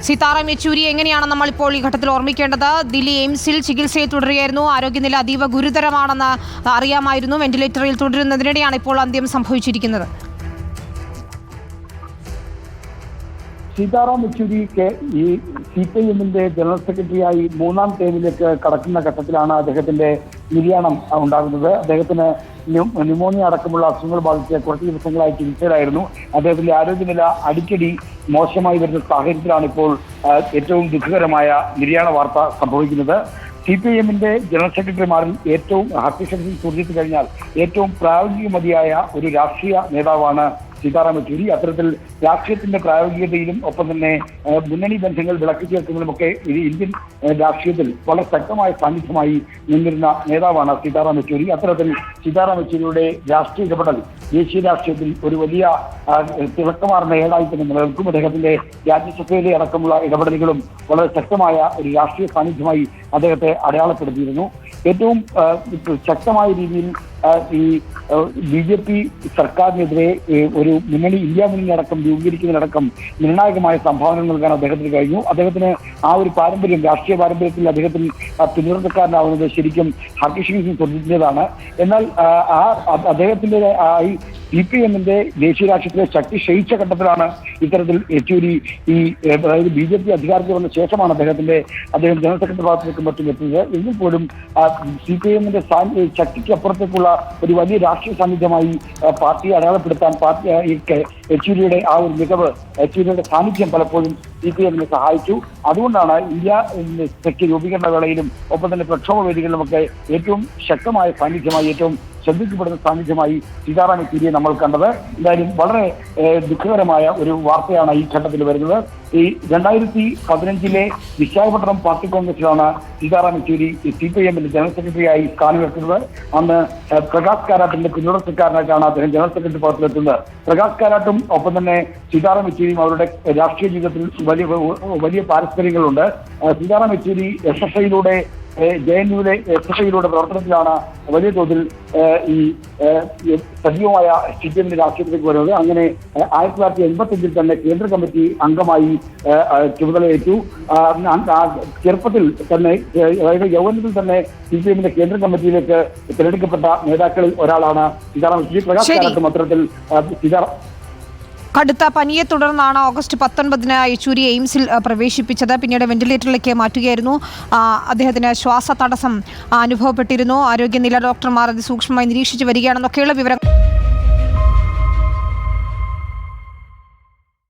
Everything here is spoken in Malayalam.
സീതാറാം യെച്ചൂരി എങ്ങനെയാണ് നമ്മൾ ഇപ്പോൾ ഈ ഘട്ടത്തിൽ ഓർമ്മിക്കേണ്ടത്? ദില്ലി എയിംസിൽ ചികിത്സയിൽ തുടരുകയായിരുന്നു. ആരോഗ്യനില അതീവ ഗുരുതരമാണെന്ന് അറിയാമായിരുന്നു. വെന്റിലേറ്ററിൽ തുടരുന്നതിനിടെയാണ് ഇപ്പോൾ അന്ത്യം സംഭവിച്ചിരിക്കുന്നത്. സീതാറാം യെച്ചൂരിക്ക് ഈ CPIMന്റെ ജനറൽ സെക്രട്ടറിയായി 3ാം ടേമിലേക്ക് കടക്കുന്ന ഘട്ടത്തിലാണ് അദ്ദേഹത്തിന്റെ നിര്യാണം ഉണ്ടാകുന്നത്. അദ്ദേഹത്തിന് ന്യൂമോണിയ അടക്കമുള്ള അസുഖങ്ങൾ ബാധിച്ച് കുറച്ച് ദിവസങ്ങളായി ചികിത്സയിലായിരുന്നു. അദ്ദേഹത്തിന്റെ ആരോഗ്യനില അടിക്കടി മോശമായി വരുന്ന സാഹചര്യത്തിലാണ് ഇപ്പോൾ ഏറ്റവും ദുഃഖകരമായ നിര്യാണ വാർത്ത സംഭവിക്കുന്നത്. CPIMന്റെ ജനറൽ സെക്രട്ടറിമാരിൽ ഏറ്റവും ഹർഷശക്തി സൂചിപ്പിച്ചു കഴിഞ്ഞാൽ ഏറ്റവും പ്രായോഗികമതിയായ ഒരു രാഷ്ട്രീയ നേതാവാണ് സീതാറാം യെച്ചൂരി. അത്തരത്തിൽ രാഷ്ട്രീയത്തിന്റെ പ്രായോഗികതയിലും ഒപ്പം തന്നെ മുന്നണി ബന്ധങ്ങൾ വിളക്കി ചേർക്കുന്നതിലുമൊക്കെ ഇന്ത്യൻ രാഷ്ട്രീയത്തിൽ വളരെ ശക്തമായ സാന്നിധ്യമായി നിന്നിരുന്ന നേതാവാണ് സീതാറാം യെച്ചൂരി. അത്തരത്തിൽ സീതാറാം യെച്ചൂരിയുടെ രാഷ്ട്രീയ ഇടപെടൽ ദേശീയ രാഷ്ട്രീയത്തിൽ ഒരു വലിയ തിളക്കമാർന്ന ഏടായി തന്നെ നിലനിൽക്കും. അദ്ദേഹത്തിന്റെ രാജ്യസഭയിലെ അടക്കമുള്ള ഇടപെടലുകളും വളരെ ശക്തമായ ഒരു രാഷ്ട്രീയ സാന്നിധ്യമായി അദ്ദേഹത്തെ അടയാളപ്പെടുത്തിയിരുന്നു. ഏറ്റവും ശക്തമായ രീതിയിൽ ഈ BJP സർക്കാരിനെതിരെ ഒരു ഇന്ത്യ മുന്നണി അടക്കം രൂപീകരിക്കുന്നതിനടക്കം നിർണായകമായ സംഭാവന നൽകാൻ അദ്ദേഹത്തിന് കഴിഞ്ഞു. അദ്ദേഹത്തിന് ആ ഒരു പാരമ്പര്യം, രാഷ്ട്രീയ പാരമ്പര്യത്തിൽ അദ്ദേഹത്തിന് പിന്തുടർച്ചക്കാരനാവുന്നത് ശരിക്കും ഹർഷശക്തി ശ്രദ്ധിച്ചതാണ്. എന്നാൽ അദ്ദേഹത്തിന്റെ CPIMന്റെ ദേശീയ രാഷ്ട്രീയത്തിലെ ശക്തി ക്ഷയിച്ച ഘട്ടത്തിലാണ് ഇത്തരത്തിൽ യെച്ചൂരി അതായത് BJP അധികാരത്തിൽ വന്ന ശേഷമാണ് അദ്ദേഹം ജനറൽ സെക്രട്ടറി ഭാഗത്തേക്കും മറ്റും എത്തുന്നത്. എങ്കിൽ പോലും CPIMന്റെ ശക്തിക്ക് അപ്പുറത്തേക്കുള്ള ഒരു വലിയ രാഷ്ട്രീയ സാന്നിധ്യമായി പാർട്ടിയെ അടയാളപ്പെടുത്താൻ യെച്ചൂരിയുടെ ആ ഒരു മികവ്, യെച്ചൂരിയുടെ സാന്നിധ്യം പലപ്പോഴും CPIMനെ സഹായിച്ചു. അതുകൊണ്ടാണ് ഇന്ത്യ സഖ്യ രൂപീകരണ വേളയിലും ഒപ്പം തന്നെ പ്രക്ഷോഭ വേദികളിലുമൊക്കെ ഏറ്റവും ശക്തമായ സാന്നിധ്യമായി, ഏറ്റവും ശ്രദ്ധിക്കപ്പെടുന്ന സാന്നിധ്യമായി സീതാറാം യെച്ചൂരിയെ നമ്മൾ കണ്ടത്. എന്തായാലും വളരെ ദുഃഖകരമായ ഒരു വാർത്തയാണ് ഈ ഘട്ടത്തിൽ വരുന്നത്. ഈ 2015 വിശാഖപട്ടണം പാർട്ടി കോൺഗ്രസിലാണ് സീതാറാം യെച്ചൂരി CPIMന്റെ ജനറൽ സെക്രട്ടറിയായി സ്ഥാനമേൽക്കുന്നത്. അന്ന് പ്രകാശ് കാരാട്ടിന്റെ പിന്തുടർച്ചക്കാരനായിട്ടാണ് അദ്ദേഹം ജനറൽ സെക്രട്ടറി പദത്തിലെത്തുന്നത്. പ്രകാശ് കാരാട്ടും ഒപ്പം തന്നെ സീതാറാം യെച്ചൂരിയും അവരുടെ രാഷ്ട്രീയ ജീവിതത്തിൽ വലിയ പാരസ്പര്യങ്ങളുണ്ട്. സീതാറാം യെച്ചൂരി SFIയിലൂടെ JNUവിലെ SFIയിലൂടെ പ്രവർത്തനത്തിലാണ് വലിയ തോതിൽ ഈ സജീവമായ CPIMന്റെ രാഷ്ട്രീയത്തിലേക്ക് വരുന്നത്. അങ്ങനെ 1985 തന്നെ കേന്ദ്ര കമ്മിറ്റി അംഗമായി ചുമതലയേറ്റു. ചെറുപ്പത്തിൽ തന്നെ, അതായത് യൗവനത്തിൽ തന്നെ CPIMന്റെ കേന്ദ്ര കമ്മിറ്റിയിലേക്ക് തിരഞ്ഞെടുക്കപ്പെട്ട നേതാക്കളിൽ ഒരാളാണ് സീതാറാം യെച്ചൂരി. പ്രകാശ് കാരാട്ടും അത്തരത്തിൽ കടുത്ത പനിയെ തുടർന്നാണ് ഓഗസ്റ്റ് 19 യെച്ചൂരി എയിംസിൽ പ്രവേശിപ്പിച്ചത്. പിന്നീട് വെന്റിലേറ്ററിലേക്ക് മാറ്റുകയായിരുന്നു. അദ്ദേഹത്തിന് ശ്വാസ തടസ്സം അനുഭവപ്പെട്ടിരുന്നു. ആരോഗ്യനില ഡോക്ടർമാർ അത് സൂക്ഷ്മമായി നിരീക്ഷിച്ചു വരികയാണെന്നൊക്കെയുള്ള വിവരം